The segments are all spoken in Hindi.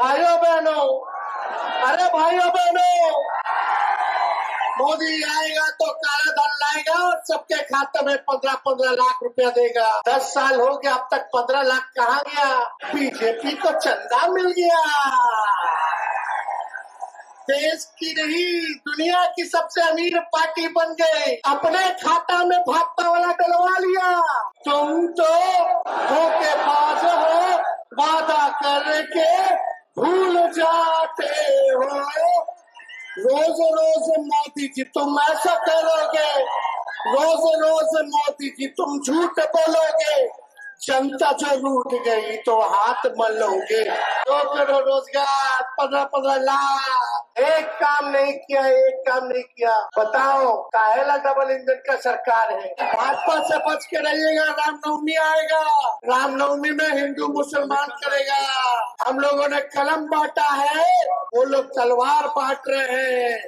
भाइयों बहनों, अरे भाइयों बहनों, मोदी आएगा तो काला धन लाएगा और सबके खाते में 15-15 लाख रुपया देगा। 10 साल हो गया, अब तक 15 लाख कहाँ गया? बीजेपी को चंदा मिल गया। देश की नहीं, दुनिया की सबसे अमीर पार्टी बन गए। अपने खाता में भाजपा वाला डलवा लिया। तुम तो धोखेबाज हो, वादा करके भूल जाते हो। रोज रोज मोदी जी तुम ऐसा करोगे, रोज रोज मोदी जी तुम झूठ बोलोगे, जनता जो रूठ गई तो हाथ मलोगे। 2 करोड़ रोजगार, 15-15 लाख, एक काम नहीं किया, एक काम नहीं किया। बताओ काहेला डबल इंजन का सरकार है? भाजपा से बच के रहिएगा, रामनवमी आएगा, रामनवमी में हिंदू मुसलमान करेगा। हम लोगों ने कलम बांटा है, वो लोग तलवार बांट रहे हैं।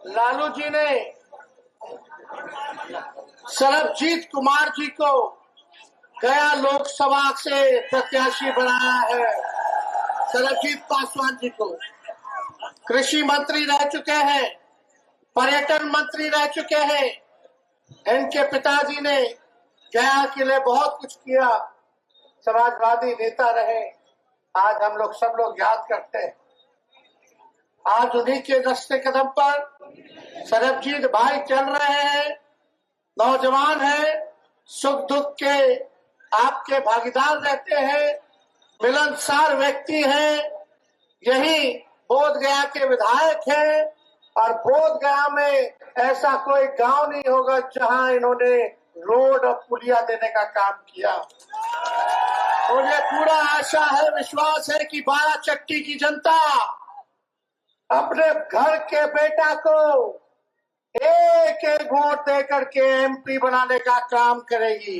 लालू जी ने सरबजीत कुमार जी को गया लोकसभा से प्रत्याशी बनाया है। सरबजीत पासवान जी को कृषि मंत्री रह चुके हैं, पर्यटन मंत्री रह चुके हैं। इनके पिताजी ने गया के लिए बहुत कुछ किया, समाजवादी नेता रहे। आज हम लोग सब लोग याद करते हैं। आज उन्हीं के दस्ते कदम पर सरबजीत भाई चल रहे हैं। नौजवान है, सुख दुख के आपके भागीदार रहते हैं, मिलनसार व्यक्ति हैं। यही बोधगया के विधायक हैं और बोधगया में ऐसा कोई गांव नहीं होगा जहां इन्होंने रोड और पुलिया देने का काम किया। मुझे पूरा आशा है, विश्वास है कि 12 चट्टी की जनता अपने घर के बेटा को एक एक वोट दे करके एमपी बनाने का काम करेगी।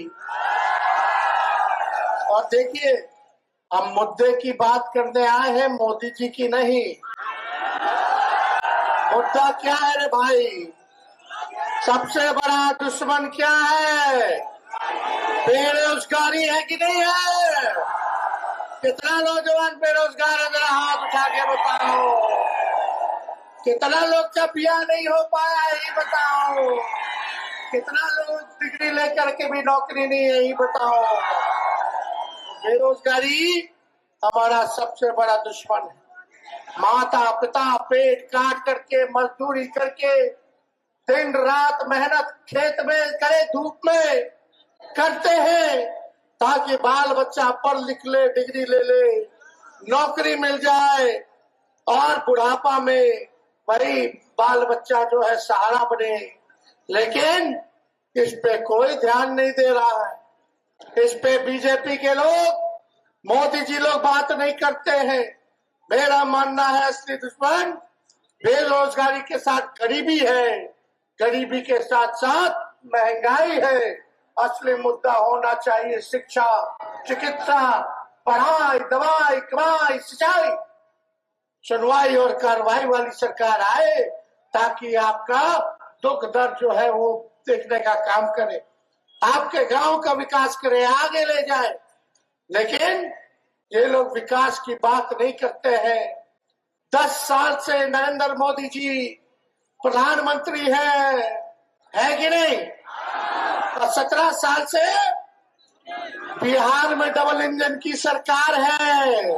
और देखिए, हम मुद्दे की बात करने आए हैं, मोदी जी की नहीं। मुद्दा क्या है रे भाई? सबसे बड़ा दुश्मन क्या है? बेरोजगारी है कि नहीं है? कितना नौजवान बेरोजगार है? जरा हाथ उठा के बताओ। कितना लोग का ब्याह नहीं हो पाया है, ये बताओ। कितना लोग डिग्री लेकर के भी नौकरी नहीं है, ये बताओ। बेरोजगारी हमारा सबसे बड़ा दुश्मन है। माता पिता पेट काट करके, मजदूरी करके, दिन रात मेहनत खेत में करे, धूप में करते हैं ताकि बाल बच्चा पढ़ लिख ले, डिग्री ले ले, नौकरी मिल जाए और बुढ़ापा में भाई बाल बच्चा जो है सहारा बने। लेकिन इस पे कोई ध्यान नहीं दे रहा है। इस पे बीजेपी के लोग, मोदी जी लोग बात नहीं करते हैं। मेरा मानना है असली दुश्मन बेरोजगारी के साथ गरीबी है, गरीबी के साथ साथ महंगाई है। असली मुद्दा होना चाहिए शिक्षा, चिकित्सा, पढ़ाई, दवाई, कमाई, सिंचाई। सुनवाई और कार्रवाई वाली सरकार आए ताकि आपका दुख दर्द जो है वो देखने का काम करे, आपके गांव का विकास करे, आगे ले जाए। लेकिन ये लोग विकास की बात नहीं करते हैं। 10 साल से नरेंद्र मोदी जी प्रधानमंत्री है कि नहीं? और 17 साल से बिहार में डबल इंजन की सरकार है।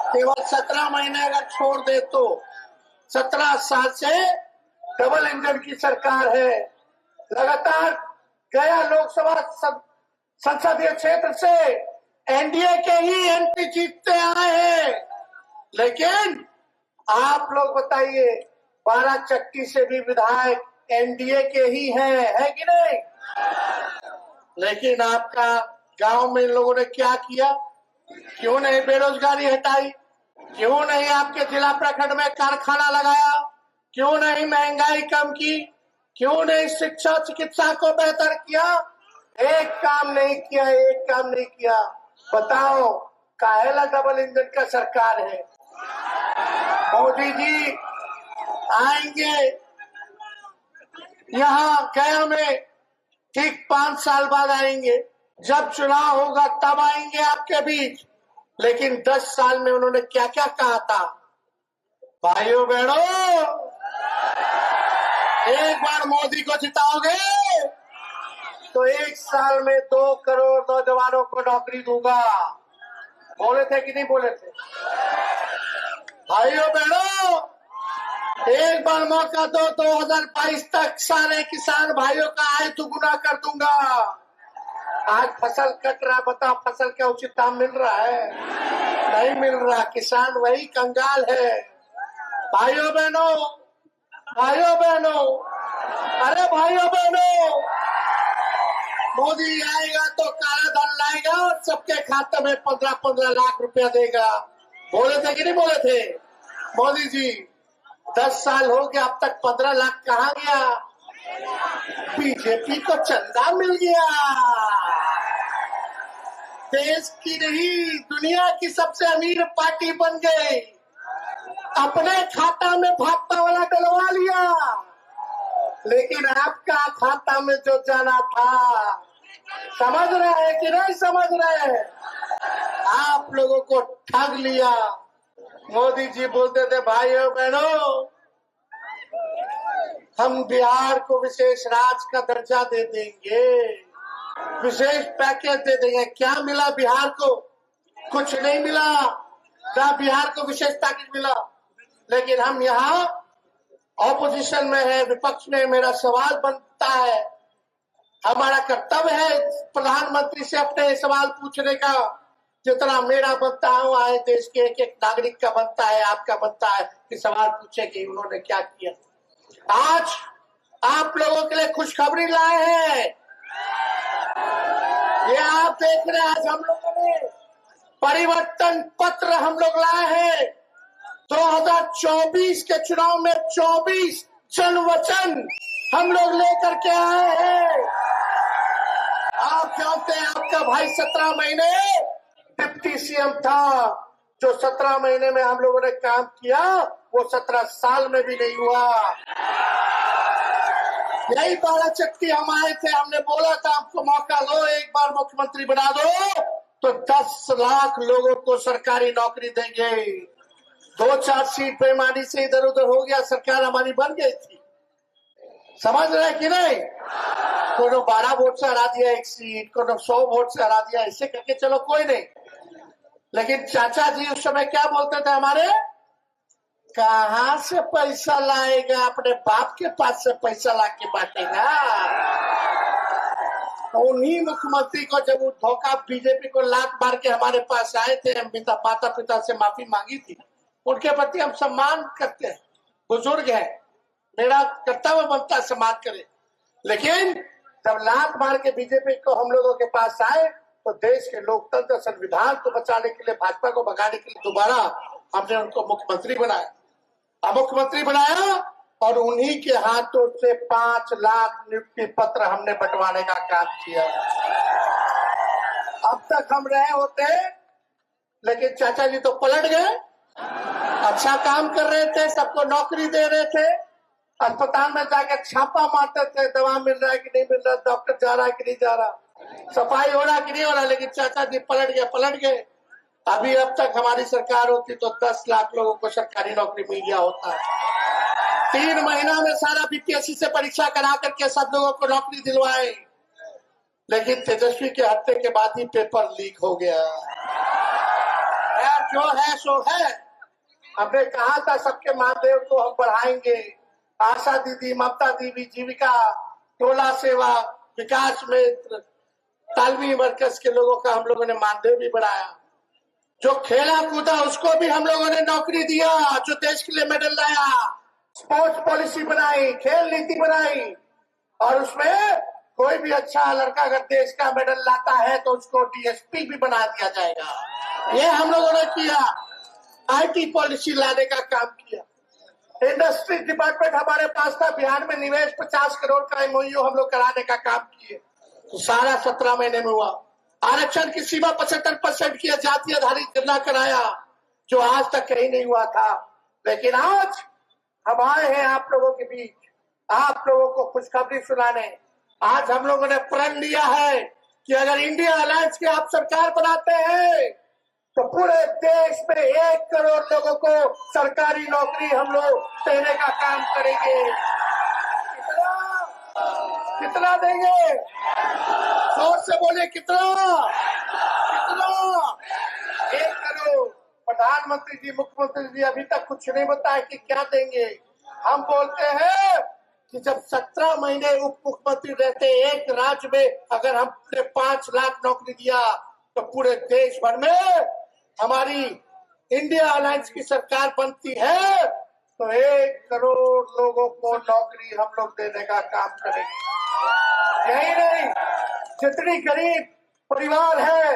केवल 17 महीने अगर छोड़ दे तो 17 साल से डबल इंजन की सरकार है। लगातार गया लोकसभा संसदीय क्षेत्र से एनडीए के ही एमपी जीतते आए हैं। लेकिन आप लोग बताइए, 12 चट्टी से भी विधायक एनडीए के ही है कि नहीं? लेकिन आपका गांव में इन लोगों ने क्या किया? क्यों नहीं बेरोजगारी हटाई? क्यों नहीं आपके जिला प्रखंड में कारखाना लगाया? क्यों नहीं महंगाई कम की? क्यों नहीं शिक्षा चिकित्सा को बेहतर किया? एक काम नहीं किया, एक काम नहीं किया। बताओ काहेला डबल इंजन का सरकार है? मोदी जी आएंगे यहाँ गया में, ठीक 5 साल बाद आएंगे, जब चुनाव होगा तब आएंगे आपके बीच। लेकिन 10 साल में उन्होंने क्या क्या कहा था? भाइयों बहनों, एक बार मोदी को जिताओगे तो 1 साल में 2 करोड़ नौजवानों को नौकरी दूंगा। बोले थे कि नहीं बोले थे? भाइयों बहनों, एक बार मौका दो, 2022 तक सारे किसान भाइयों का आय दुगुना कर दूंगा। आज फसल कट रहा, बताओ फसल का उचित दाम मिल रहा है? नहीं मिल रहा। किसान वही कंगाल है। भाइयों बहनों, भाइयों बहनों, अरे भाइयों बहनों, मोदी आएगा तो काला धन लाएगा और सबके खाते में 15-15 लाख रुपया देगा। बोले थे कि नहीं बोले थे मोदी जी? 10 साल हो गया, अब तक 15 लाख कहाँ गया? बीजेपी को चंदा मिल गया। देश की नहीं, दुनिया की सबसे अमीर पार्टी बन गई। अपने खाता में भाजपा वाला डलवा लिया, लेकिन आपका खाता में जो जाना था, समझ रहे हैं कि नहीं समझ रहे हैं? आप लोगों को ठग लिया। मोदी जी बोलते थे, भाइयों बहनों, हम बिहार को विशेष राज्य का दर्जा दे देंगे, विशेष पैकेज दे देंगे। क्या मिला बिहार को? कुछ नहीं मिला। क्या बिहार को विशेष पैकेज मिला? लेकिन हम यहाँ ऑपोजिशन में है, विपक्ष में। मेरा सवाल बनता है, हमारा कर्तव्य है प्रधानमंत्री से अपने सवाल पूछने का, जितना मेरा बनता है आए देश के एक एक नागरिक का बनता है, आपका बनता है कि सवाल पूछे कि उन्होंने क्या किया। आज आप लोगों के लिए खुशखबरी लाए हैं। ये आप देख रहे हैं, आज हम लोगों ने परिवर्तन पत्र हम लोग लाए हैं। 2024 के चुनाव में 24 जन वचन हम लोग लेकर के आए हैं। आप जानते हैं, आपका भाई 17 महीने डिप्टी सीएम था। जो 17 महीने में हम लोगों ने काम किया, वो 17 साल में भी नहीं हुआ। यही बाला चक्की हम आए थे, हमने बोला था आपको मौका लो, एक बार मुख्यमंत्री बना दो तो 10 लाख लोगों को सरकारी नौकरी देंगे। 2-4 सीट बेईमानी से इधर उधर हो गया, सरकार हमारी बन गई थी। समझ रहे कि नहीं? कोनो 12 वोट से हरा दिया एक सीट, कोनो 100 वोट से हरा दिया, इससे करके चलो कोई नहीं। लेकिन चाचा जी उस समय क्या बोलते थे हमारे? कहां से पैसा लाएगा? अपने बाप के पास से पैसा लाके बांटेगा। उन्हीं मुख्यमंत्री को जब वो धोखा बीजेपी को लात मार के हमारे पास आए थे, हम माता पिता से माफी मांगी थी। उनके प्रति हम सम्मान करते हैं, बुजुर्ग है, मेरा कर्तव्य बनता है सम्मान करे। लेकिन जब लात मार के बीजेपी को हम लोगों के पास आए तो देश के लोकतंत्र संविधान को बचाने के लिए, भाजपा को भगाने के लिए दोबारा हमने उनको मुख्यमंत्री बनाया। अब मुख्यमंत्री बनाया और उन्हीं के हाथों से 5 लाख नियुक्ति पत्र हमने बंटवाने का काम किया। अब तक हम रहे होते, लेकिन चाचा जी तो पलट गए। अच्छा काम कर रहे थे, सबको नौकरी दे रहे थे, अस्पताल में जाकर छापा मारते थे, दवा मिल रहा है कि नहीं मिल रहा, डॉक्टर जा रहा है कि नहीं जा रहा, सफाई हो रहा कि नहीं हो रहा। लेकिन चाचा जी पलट गए। अभी अब तक हमारी सरकार होती तो 10 लाख लोगों को सरकारी नौकरी मिल गया होता है। 3 महीना में सारा बीपीएससी से परीक्षा करा करके सब लोगों को नौकरी दिलवाए। लेकिन तेजस्वी के हत्या के बाद ही पेपर लीक हो गया। यार जो है सो है। हमने कहा था सबके मानदेय को हम बढ़ाएंगे। आशा दीदी, ममता दीदी, जीविका, टोला सेवा, विकास मित्र, तालमी मरकज के लोगों का हम लोगों ने मानदेय भी बढ़ाया। जो खेला कूदा उसको भी हम लोगों ने नौकरी दिया। जो देश के लिए मेडल लाया, स्पोर्ट्स पॉलिसी बनाई, खेल नीति बनाई, और उसमें कोई भी अच्छा लड़का अगर देश का मेडल लाता है तो उसको डीएसपी भी बना दिया जाएगा। ये हम लोगों ने किया। आईटी पॉलिसी लाने का काम किया। इंडस्ट्री डिपार्टमेंट हमारे पास था, बिहार में निवेश 50 करोड़ का एमओयू हम लोग कराने का काम किए, तो सारा 17 महीने में हुआ। आरक्षण की सीमा 75% की जाति आधारित गणना कराया, जो आज तक कहीं नहीं हुआ था। लेकिन आज हम आए हैं आप लोगों के बीच, आप लोगों को खुशखबरी सुनाने। आज हम लोगों ने प्रण लिया है कि अगर इंडिया अलायंस की आप सरकार बनाते हैं तो पूरे देश में 1 करोड़ लोगों को सरकारी नौकरी हम लोग देने का काम करेंगे। कितना देंगे? जोर से बोले, कितना? 1 करोड़। प्रधानमंत्री जी, मुख्यमंत्री जी अभी तक कुछ नहीं बताया कि क्या देंगे। हम बोलते हैं कि जब 17 महीने उप मुख्यमंत्री रहते एक राज्य में अगर हमने 5 लाख नौकरी दिया तो पूरे देश भर में हमारी इंडिया अलायंस की सरकार बनती है तो 1 करोड़ लोगों को नौकरी हम लोग देने का काम करेंगे। यही नहीं, जितनी गरीब परिवार है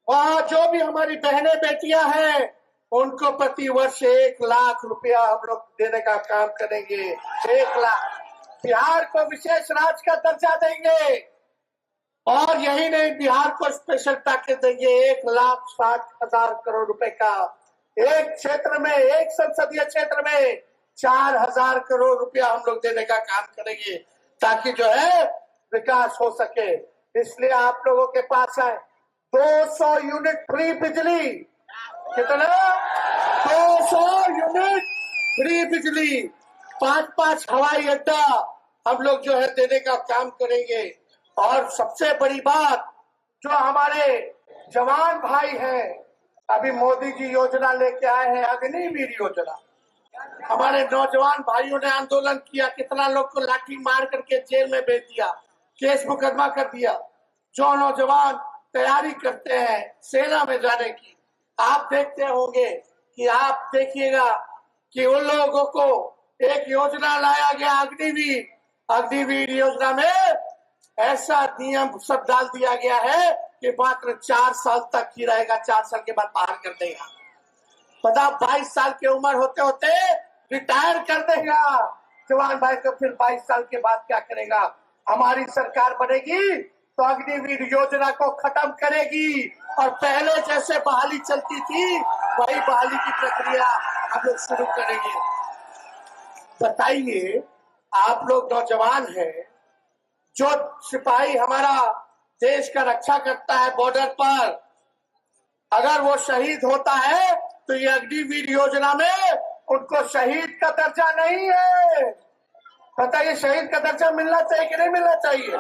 वहाँ जो भी हमारी बहनें बेटियां हैं उनको प्रति वर्ष 1 लाख रुपया हम लोग देने का काम करेंगे। 1 लाख। बिहार को विशेष राज्य का दर्जा देंगे और यही नहीं, बिहार को स्पेशल पैकेज देंगे 1,60,000 करोड़ रुपए का। एक क्षेत्र में, एक संसदीय क्षेत्र में 4,000 करोड़ रुपया हम लोग देने का काम करेंगे ताकि जो है विकास हो सके। इसलिए आप लोगों के पास है 200 यूनिट फ्री बिजली। कितना? 200 यूनिट फ्री बिजली। 5-5 हवाई अड्डा हम लोग जो है देने का काम करेंगे। और सबसे बड़ी बात, जो हमारे जवान भाई हैं, अभी मोदी जी योजना लेके आए हैं अग्निवीर योजना। हमारे नौजवान भाइयों ने आंदोलन किया, कितना लोग को लाठी मार करके जेल में भेज दिया, केस मुकदमा कर दिया। जो नौजवान तैयारी करते हैं सेना में जाने की, आप देखते होंगे कि आप देखिएगा कि उन लोगों को एक योजना लाया गया अग्निवीर योजना में ऐसा नियम सब डाल दिया गया है कि मात्र 4 साल तक ही रहेगा, 4 साल के बाद बाहर कर देगा। पता 22 साल की उम्र होते होते रिटायर कर देगा जवान भाई को। फिर 22 साल के बाद क्या करेगा? हमारी सरकार बनेगी तो अग्निवीर योजना को खत्म करेगी और पहले जैसे बहाली चलती थी वही बहाली की प्रक्रिया हम लोग शुरू करेंगे। बताइए, आप लोग नौजवान हैं, जो सिपाही हमारा देश का रक्षा करता है बॉर्डर पर, अगर वो शहीद होता है तो ये अग्निवीर योजना में उनको शहीद का दर्जा नहीं है। बताइए, शहीद का दर्जा मिलना चाहिए कि नहीं मिलना चाहिए?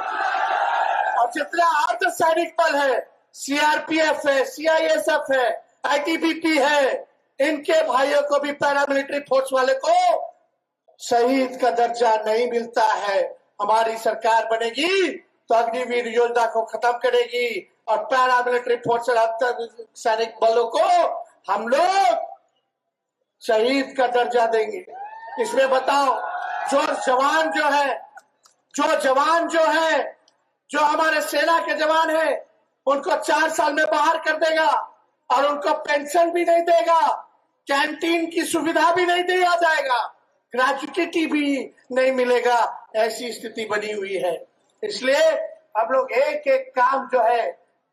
और जितने अर्ध सैनिक बल है, सीआरपीएफ है, सीआईएसएफ है, आईटीबीपी है, इनके भाइयों को भी, पैरामिलिट्री फोर्स वाले को शहीद का दर्जा नहीं मिलता है। हमारी सरकार बनेगी तो अग्निवीर योजना को खत्म करेगी और पैरामिलिट्री फोर्स सैनिक बलों को हम लोग शहीद का दर्जा देंगे। इसमें बताओ, जो जवान जो है, जो हमारे सेना के जवान हैं, उनको 4 साल में बाहर कर देगा और उनको पेंशन भी नहीं देगा, कैंटीन की सुविधा भी नहीं दिया जाएगा, ग्रेजुटी भी नहीं मिलेगा। ऐसी स्थिति बनी हुई है। इसलिए हम लोग एक एक काम जो है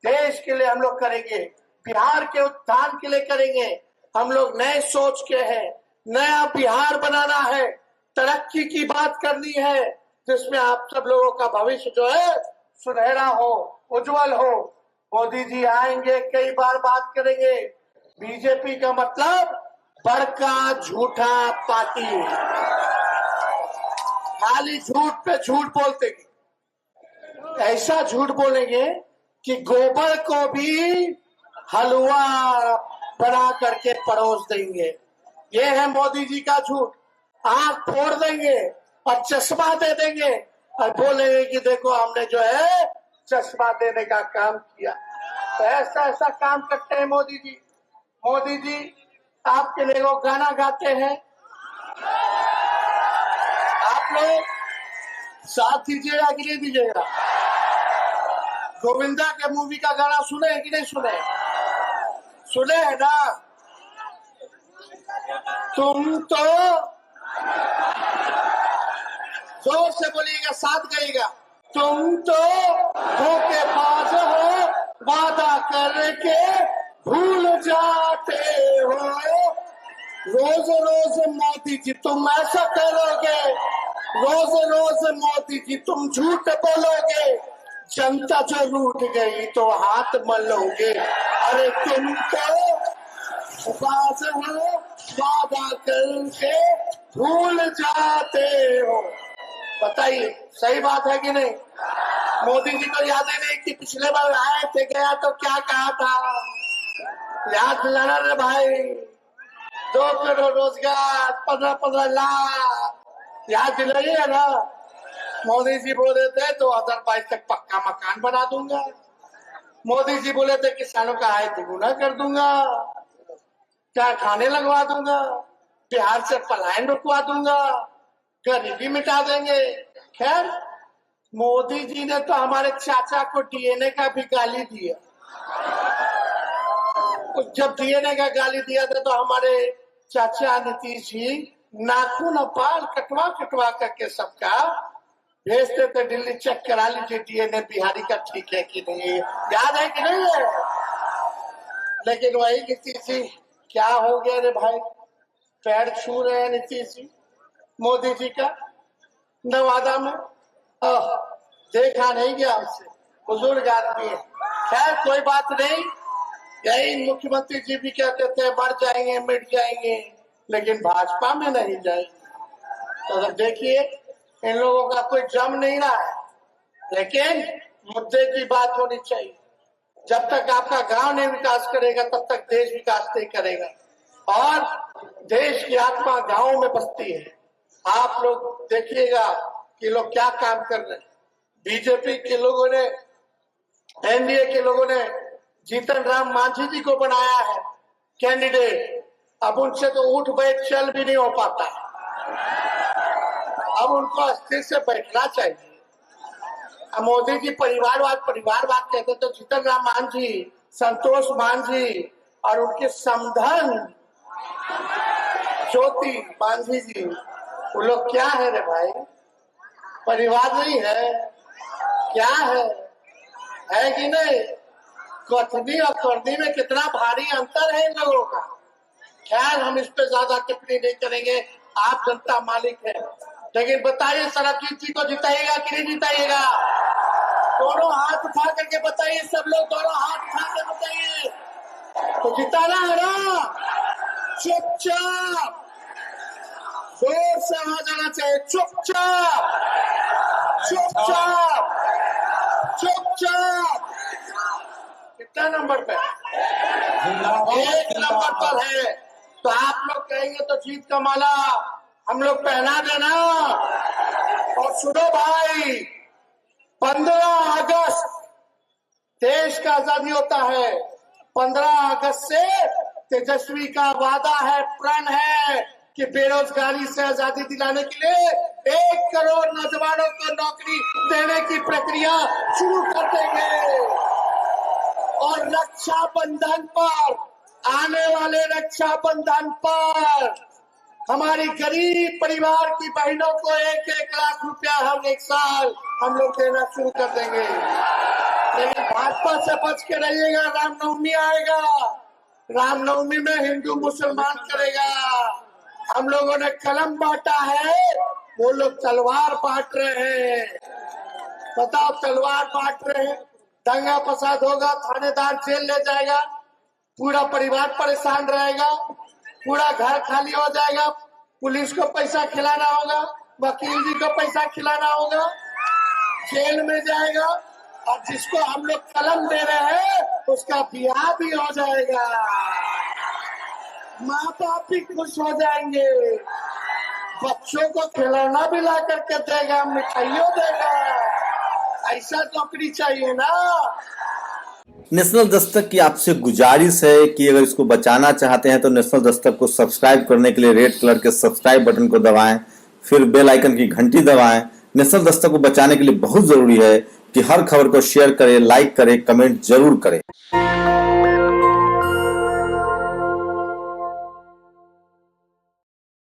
देश के लिए हम लोग करेंगे, बिहार के उत्थान के लिए करेंगे। हम लोग नए सोच के हैं, नया बिहार बनाना है, तरक्की की बात करनी है जिसमें आप सब लोगों का भविष्य जो है सुनहरा हो, उज्जवल हो। मोदी जी आएंगे, कई बार बात करेंगे। बीजेपी का मतलब बड़का झूठा पार्टी, खाली झूठ पे झूठ बोलते, ऐसा झूठ बोलेंगे कि गोबर को भी हलवा बना करके परोस देंगे। ये है मोदी जी का झूठ। आंख फोड़ देंगे और चश्मा दे देंगे और बोलेंगे कि देखो हमने जो है चश्मा देने का काम किया। तो ऐसा काम करते हैं मोदी जी। मोदी जी आपके लिए वो गाना गाते हैं, आप लोग साथ दीजिएगा कि नहीं दीजिएगा? गोविंदा के मूवी का गाना सुने कि नहीं सुने? सुने है ना? तुम तो जोर से बोलिएगा, साथ गाइएगा। तुम तो धोखेबाज हो, वादा करके भूल जाते हो। रोज रोज मोदी जी तुम ऐसा करोगे, रोज रोज मोदी जी तुम झूठ बोलोगे, जनता जो रूठ गई तो हाथ मलोगे। अरे तुम तो बाज हो, वादा करके भूल जाते हो। बताइए सही बात है कि नहीं? मोदी जी को याद है नहीं कि पिछले बार आए थे, गया तो क्या कहा था? याद दिलाना रे भाई। 2 करोड़ रोजगार, 15-15 लाख, याद दिलाइए ना। मोदी जी बोले थे 2022 तक पक्का मकान बना दूंगा। मोदी जी बोले थे किसानों का आय दुगुना कर दूंगा, क्या खाने लगवा दूंगा, बिहार से पलायन रुकवा दूंगा, गरीबी मिटा देंगे। खैर, मोदी जी ने तो हमारे चाचा को डीएनए का भी गाली दिया। जब डीएनए का गाली दिया था तो हमारे चाचा नीतीश जी नाखून और बाल कटवा कटवा करके सबका भेजते थे दिल्ली, चेक करा लीजिए डीएनए बिहारी का ठीक है कि नहीं। याद है कि नहीं है? लेकिन वही नीतीश जी क्या हो गया रे भाई, पैर छू रहे हैं नीतीश जी मोदी जी का नवादा में। देखा नहीं गया हमसे, बुजुर्ग आदमी है। खैर कोई बात नहीं, यही मुख्यमंत्री जी भी कहते थे मर जाएंगे मिट जाएंगे, लेकिन भाजपा में नहीं जाएंगे। तो अब देखिए इन लोगों का कोई जम नहीं रहा है, लेकिन मुद्दे की बात होनी चाहिए। जब तक आपका गांव नहीं विकास करेगा तब तक देश विकास नहीं करेगा, और देश की आत्मा गांव में बसती है। आप लोग देखिएगा कि लोग क्या काम कर रहे हैं। बीजेपी के लोगों ने, एनडीए के लोगों ने जीतन राम मांझी जी को बनाया है कैंडिडेट। अब उनसे तो उठ बैठ चल भी नहीं हो पाता, अब उनको स्थिर से बैठना चाहिए। मोदी जी परिवारवाद कहते तो जीतन राम मांझी, संतोष मांझी और उनके समधन ज्योति मांझी जी, वो लोग क्या है रे भाई? परिवार नहीं है क्या है कि नहीं? कथनी और करनी में कितना भारी अंतर है इन लोगों का। खैर हम इस पे ज्यादा टिप्पणी नहीं करेंगे, आप जनता मालिक है। लेकिन बताइए सरबजीत जी को जिताइएगा कि नहीं जिताइएगा? दोनों हाथ उठा करके बताइए, सब लोग दोनों हाथ उठा के बताइए। तो जिताना है ना? चुपचाप, जोर से आवाज आना चाहिए, चुपचाप चुपचाप चुपचाप। कितना नंबर पे? 1 नंबर पर है। तो आप लोग कहेंगे तो जीत का माला हम लोग पहना देना। और सुनो भाई, 15 अगस्त देश का आजादी होता है। 15 अगस्त से तेजस्वी का वादा है, प्रण है कि बेरोजगारी से आजादी दिलाने के लिए 1 करोड़ नौजवानों को नौकरी देने की प्रक्रिया शुरू कर देंगे। और रक्षाबंधन पर, आने वाले रक्षाबंधन पर हमारी गरीब परिवार की बहनों को 1-1 लाख रुपया हर 1 साल हम लोग देना शुरू कर देंगे। लेकिन भाजपा से बच के रहिएगा, रामनवमी आएगा, रामनवमी में हिंदू मुसलमान करेगा। हम लोगों ने कलम बांटा है, वो लोग तलवार बांट रहे हैं। बताओ, तलवार बांट रहे हैं, दंगा फसाद होगा, थानेदार जेल ले जाएगा, पूरा परिवार परेशान रहेगा, पूरा घर खाली हो जाएगा, पुलिस को पैसा खिलाना होगा, वकील जी को पैसा खिलाना होगा, जेल में जाएगा, और जिसको हम लोग कलम दे रहे हैं उसका ब्याह भी हो जाएगा, माँ बाप भी खुश हो जाएंगे, बच्चों को खिलौना भी ला करके देगा, मिठाइयों देगा। ऐसा नौकरी चाहिए ना। नेशनल दस्तक की आपसे गुजारिश है कि अगर इसको बचाना चाहते हैं तो नेशनल दस्तक को सब्सक्राइब करने के लिए रेड कलर के सब्सक्राइब बटन को दबाएं, फिर बेल आइकन की घंटी दबाएं। नेशनल दस्तक को बचाने के लिए बहुत जरूरी है कि हर खबर को शेयर करें, लाइक करें, कमेंट जरूर करें।